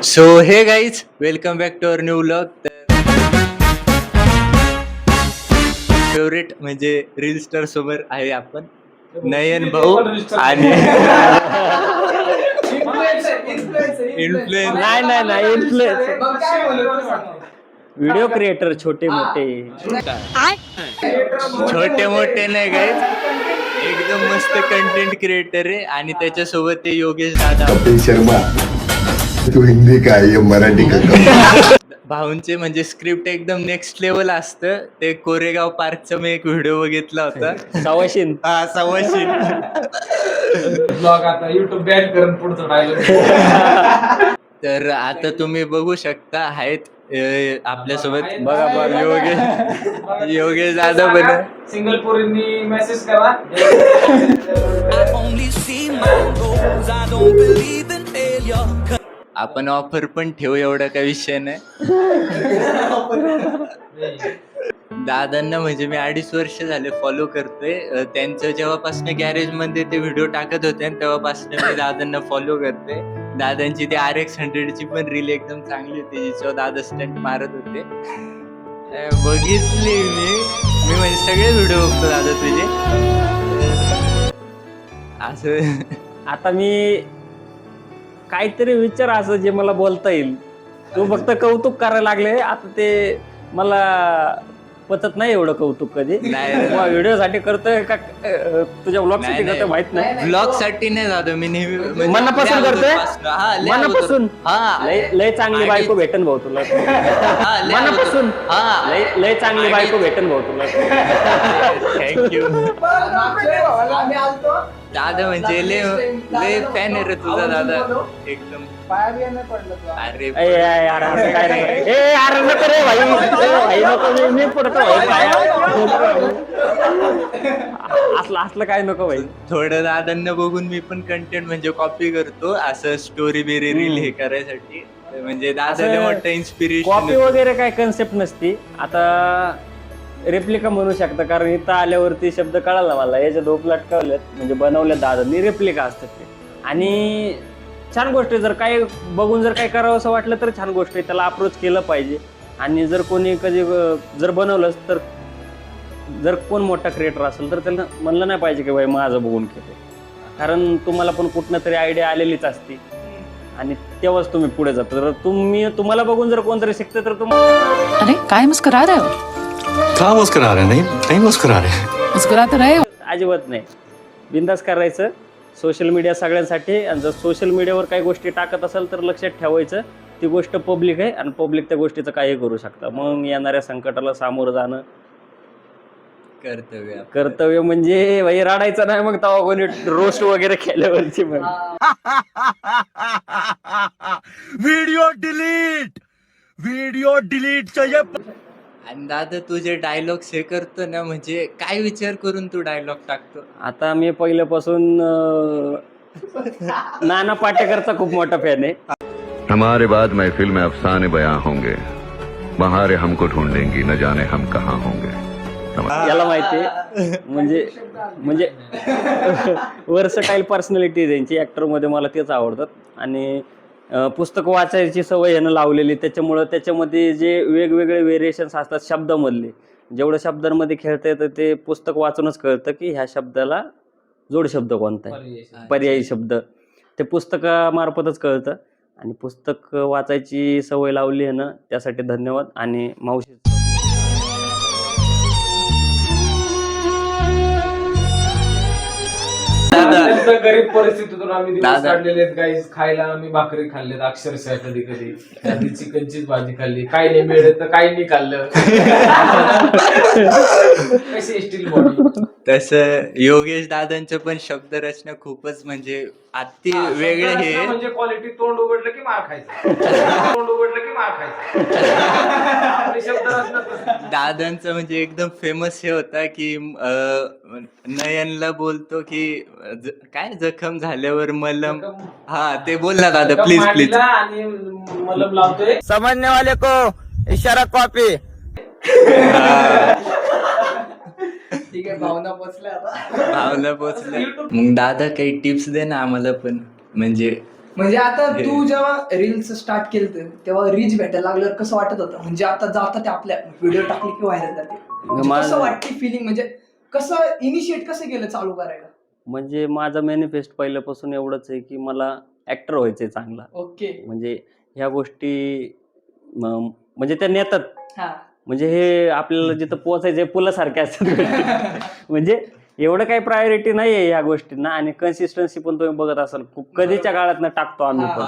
So hey guys, welcome back to our new vlog. Favourite म्हणजे reel star सोबत आहे आपण, नयन भाऊ आणि व्हिडिओ क्रिएटर छोटे मोठे नाही गाईज, एकदम मस्त कंटेंट क्रिएटर आहे. आणि त्याच्यासोबत ते योगेश दादा शर्मा. तू हिंदी का ये मराठी का? भाऊंचे म्हणजे स्क्रिप्ट एकदम नेक्स्ट लेवल असतं. ते कोरेगाव पार्कचा मी एक व्हिडिओ बघितला होता. सवाशीन सव्वाशे ब्लॉग आता युट्यूब बॅन करून पुढचं डायलॉग. तर आता तुम्ही बघू शकता आहेत आपल्यासोबत बघा योगेश दादा पण सिंगल पोरींनी मेसेज करा. आपण ऑफर पण ठेवू, एवढा काही विषय नाही. दादांना म्हणजे मी 2.5 वर्ष झाले फॉलो करतोय. त्यांचं जेव्हापासून गॅरेज मध्ये ते व्हिडिओ टाकत होते तेव्हापासून मी दादांना फॉलो करते. दादांची ती RX 100 ची पण रील एकदम चांगली होती, जिच्यावर दादा स्टंट मारत होते. बघितली मी म्हणजे सगळे व्हिडिओ बघतो दादा तुझे. असं आता मी काहीतरी विचार असं जे मला बोलता येईल. तू फक्त कौतुक करायला लागले. आता ते मला पचत नाही एवढं कौतुक कधी. व्हिडिओ साठी करतोय का तुझ्या ब्लॉग साठी करतोय माहित नाही. ब्लॉग साठी नाही दादा, मी नेहमी मनापासून करतोय. मनापासून लय चांगली बायको भेटन भाऊ तुला. मनापासून लय चांगली बायको भेटन भाऊ तुला. थँक्यू दादा, म्हणजे लय फॅन आहे रे तुझा दादा एकदम. अरे यार असं काय नाही. यार नको रे भाई नको, मी पडतो असलं काय नको भाई. थोडं दादांना बघून मी पण कंटेंट म्हणजे कॉपी करतो, असं स्टोरी बिरी रील हे करायसाठी. म्हणजे दादाला मोठं इन्स्पिरेशन. कॉपी वगैरे काय कन्सेप्ट नसती. आता रेप्लिका म्हणू शकता, कारण इथं आल्यावरती शब्द कळाला मला. याच्या दोप लटकावल्यात म्हणजे बनवल्यात दादांनी, रेप्लिका असतात ते. आणि छान गोष्ट आहे. जर काय बघून जर काय करावं असं वाटलं तर छान गोष्ट आहे, त्याला अप्रोच केलं पाहिजे. आणि जर कोणी कधी जर बनवलंच तर, जर कोण मोठा क्रिएटर असेल तर त्याला म्हणलं नाही पाहिजे की बाई माझं बघून केलं. कारण तुम्हाला पण कुठनं तरी आयडिया आलेलीच असते आणि तेव्हाच तुम्ही पुढे जाता. तर तुम्हाला बघून जर कोणतरी शिकतं तर अरे काय मुस्कुरा रहे हो? क्या मुस्कुरा रहे? नहीं मुस्कुरा रहे. मुस्कुरा तर रहे हो. अजिबात नाही, बिंदास करायचं. सोशल मीडिया सगळ्यांसाठी. आणि जर सोशल मीडियावर काही गोष्टी टाकत असेल तर लक्षात ठेवायचं ती गोष्ट पब्लिक आहे आणि पब्लिक त्या गोष्टीचं काही करू शकता. मग येणाऱ्या संकटाला सामोरं जाणं कर्तव्य. म्हणजे भाई रडायचं नाही मग तेव्हा कोणी रोस्ट वगैरे केल्यावरची. मग व्हिडिओ डिलीट चाहिए. आणि दादा तुझे डायलॉग्स हे करतो ना, म्हणजे काय विचार करून तू डायलॉग टाकतो? आता मी पहिल्यापासून नाना पाटेकरचा खूप मोठा फॅन आहे. हमारे बाद महफिल में अफसाने बयां होंगे, बहारें हमको ढूंढेंगी, न जाने हम कहाँ होंगे. याला माहितीये म्हणजे वर्सटाईल पर्सनॅलिटी त्यांची. ऍक्टर मध्ये मला तेच आवडतात. आणि पुस्तक वाचायची सवय यानं लावलेली, त्याच्यामुळं त्याच्यामध्ये जे वेगवेगळे व्हेरिएशन्स असतात शब्दामधले, जेवढं शब्दांमध्ये खेळता येतं ते पुस्तक वाचूनच कळतं की ह्या शब्दाला जोड शब्द कोणता आहे, पर्यायी शब्द. ते पुस्तकामार्फतच कळतं. आणि पुस्तक वाचायची सवय लावली आहे ना, त्यासाठी धन्यवाद. आणि मावशी गरीब परिस्थितीतून आम्ही दिवस काढलेले आहेत गाईस. खायला आम्ही भाकरी खाल्लेत अक्षरशः, कधी कधी चिकनचीच भाजी खाल्ली. काही नाही मिळत तर काही नाही खाल्लं. कशी स्टील बॉडी. तसं योगेश दादांचं पण शब्दरचना खूपच म्हणजे अति वेगळे हे. म्हणजे क्वालिटी. तोंड उघडलं की मार खायचं. तोंड उघडलं की मार खायचं. आपली शब्दरचना. दादांचं म्हणजे एकदम फेमस हे होता की नयनला बोलतो की काय जखम झाल्यावर मलम. हा ते बोल ना दादा प्लीज प्लीज. आणि मलम लावतोय. समजने वाले को इशारा कॉपी. ठीक आहे, भावना पोचल्या आता. भावना पोचल्या. मग दादा काही टिप्स दे ना आम्हाला पण, म्हणजे म्हणजे आता तू जेव्हा रील्स स्टार्ट केलं तेव्हा रीच भेटायला लागल्यावर कसं वाटत होतं? म्हणजे आता जातात ते आपल्या व्हिडिओ टाकले की व्हायरल जाते, म्हणजे कसं वाटते फिलिंग? म्हणजे कसं इनिशिएट कसं केलं चालू करायला? म्हणजे माझं मॅनिफेस्ट पहिल्यापासून एवढंच आहे की मला ऍक्टर व्हायचंय चांगला. ओके. म्हणजे ह्या गोष्टी म्हणजे त्या नेतात. हा. म्हणजे हे आपल्याला जिथं पोहोचायचं पुलासारखे असतात गोष्टी. म्हणजे एवढं काही प्रायोरिटी नाहीये या गोष्टींना. आणि कन्सिस्टन्सी पण तुम्ही बघत असाल कधीच्या काळात टाकतो आम्ही पण.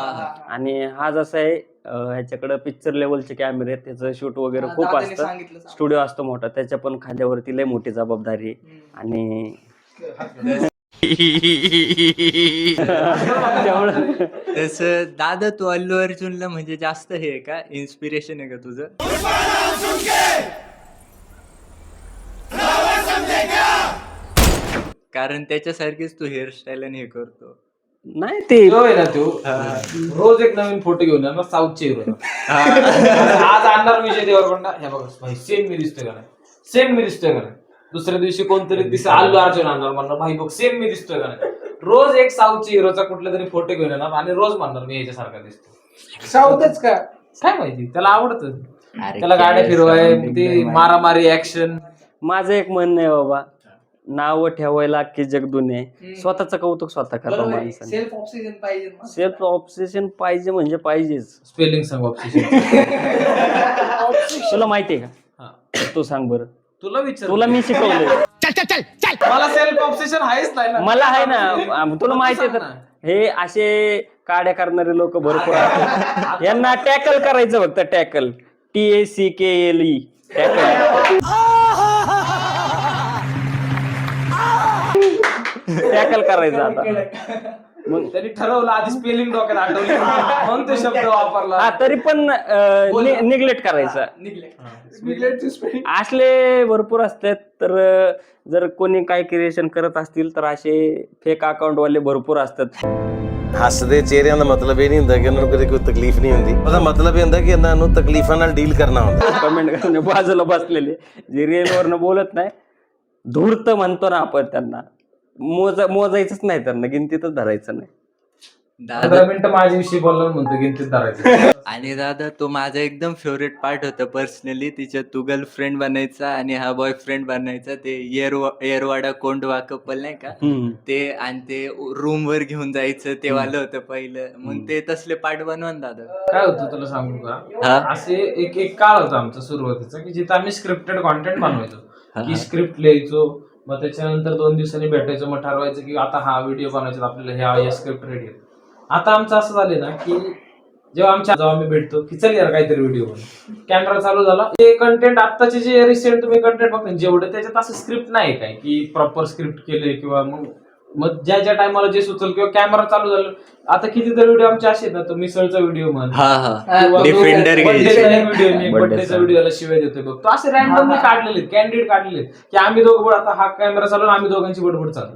आणि हा जसा आहे ह्याच्याकडे पिक्चर लेवलचे कॅमेरे आहेत, त्याचं शूट वगैरे खूप असतं, स्टुडिओ असतो मोठा, त्याच्या पण खांद्यावरती लय मोठी जबाबदारी आहे. आणि तसं दादा तू अल्लू अर्जुनला म्हणजे जास्त हे आहे का, इन्स्पिरेशन आहे का तुझं? कारण त्याच्यासारखीच तू हेअरस्टाईल आणि हे करतो. नाही ते तो आहे ना तो रोज एक नवीन फोटो घेऊन येणार साऊथचे हिरो. आज आणणार विजय देवरकोंडा, हे बघा भाई सेम मी दिसतोय का नाही, सेम मी दिसतोय का नाही. दुसऱ्या दिवशी कोणतरी अल्लू अर्जुन आणणार, म्हणणार भाई बघ सेम मी दिसतोय का नाही. रोज एक साऊथच्या हिरोचा कुठला तरी फोटो घेऊन येणार आणि रोज म्हणणार मी याच्यासारखा दिसतो. साऊथच का काय माहिती, त्याला आवडतं, त्याला गाड्या फिरवाय, ती मारामारी ऍक्शन. माझं एक म्हणणं आहे बाबा, नाव ठेवायला अख्खी जग दुनिया, स्वतःचं कौतुक स्वतः करा माणसाने. सेल्फ ऑब्सेशन पाहिजे. सेल्फ ऑब्सेशन पाहिजे म्हणजे पाहिजेच. स्पेलिंग सांग ऑब्सेशन. तुला माहितीये का? तू सांग बरं. तुला विचार, तुला मी शिकवलंय. मला सेल्फ ऑब्सेशन आहेच नाही ना. मला आहे ना, तुला माहिती आहे तर. हे असे काड्या करणारे लोक भरपूर आहेत. यांना टॅकल करायचं फक्त, टॅकल, TACKLE, टॅकल. टॅकल करायचं आता. मग त्यांनी ठरवलं आधी स्पेलिंग डोक्यात आठवली म्हणून ते शब्द वापरला. हा तरी पण निग्लेक्ट करायचा. असले भरपूर असतात. तर जर कोणी काय क्रिएशन करत असतील तर असे फेक अकाउंट वाले भरपूर असतात. हसदे चेहरिਆਂ ਦਾ ਮਤਲਬ ਇਹ ਨਹੀਂ ਹੁੰਦਾ ਕਿ ਉਹਨਾਂ ਨੂੰ ਕਦੇ ਕੋਈ ਤਕਲੀਫ ਨਹੀਂ ਹੁੰਦੀ, ਉਹਦਾ ਮਤਲਬ ਇਹ ਹੁੰਦਾ ਕਿ ਇਹਨਾਂ ਨੂੰ ਤਕਲੀਫਾਂ ਨਾਲ ਡੀਲ ਕਰਨਾ ਹੁੰਦਾ. कमेंट करणे बाजूला बसलेले जे रिअलवरनं बोलत नाही, धूर्त म्हणतो ना आपण त्यांना, मोजायचंच नाही, त्यांना गिनतीतच धरायचं नाही. 15 मिनिटं माझ्याविषयी बोलला म्हणतो गिनतीत धरायचं. आणि दादा तो माझा एकदम फेवरेट पार्ट होता पर्सनली, तिच्या तू गर्लफ्रेंड बनायचा आणि हा बॉयफ्रेंड बनायचा. ते एरवाडा कोंडवा कपल नाही का, ते आणि ते रूम वर घेऊन जायचं, ते वालं होतं पहिलं. मग ते तसले पार्ट बनवा दादा. काय होतं तुला सांगू का, असे एक काळ होता आमचा सुरुवातीचा की जिथं आम्ही स्क्रिप्टेड कॉन्टेंट बनवायचो, की स्क्रिप्ट लिहायचो, मग त्याच्यानंतर 2 दिवसांनी भेटायचो, मग ठरवायचं की आता हा व्हिडिओ बनवायचा आपल्याला, ह्या स्क्रिप्ट रेडी आहे. आता आमचं असं झालं ना की जेव्हा आम्ही भेटतो की चल यार काहीतरी व्हिडिओ बनव, कॅमेरा चालू झाला, ते कंटेंट आत्ताचे जे रिसेंट तुम्ही कंटेंट बघता जेवढे त्याच्यात असं स्क्रिप्ट नाही काय की प्रॉपर स्क्रिप्ट केले, किंवा मग ज्या टायमाला जे सुचल, किंवा कॅमेरा चालू झालं. आता कितीतरी व्हिडिओ आमचे असे आहेत ना, तो मिसळचा व्हिडिओ म्हण, डिफेंडर बर्थडेचा व्हिडिओला शिवाय देतोय बघ, तो असे रॅन्डमली काढलेले, कॅन्डिडेट काढलेले की आम्ही दोघं, आता हा कॅमेरा चालू, आम्ही दोघांची बडबड चालू.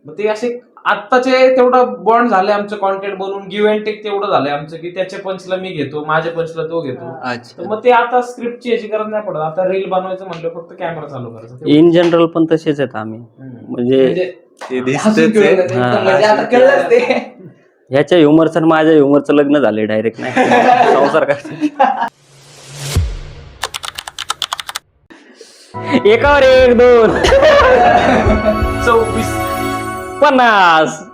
मग ते असे आत्ताचे तेवढं बॉन्ड झालंय आमचं कॉन्टेंट बनवून, गिव्ह अँड टेक तेवढं झालंय आमचं की त्याच्या पंचला मी घेतो, माझ्या पंचला तो घेतो. तर मग ते आता स्क्रिप्टची याची गरज नाही पडत. आता रील बनवायचं म्हणलं फक्त कॅमेरा चालू करायचं. इन जनरल पण तसेच आहेत आम्ही, म्हणजे ह्याच्या ह्युमरचं आणि माझ्या ह्युमरचं लग्न झाले डायरेक्ट, नाही संसार करायचं. एकावर 1 2 24 50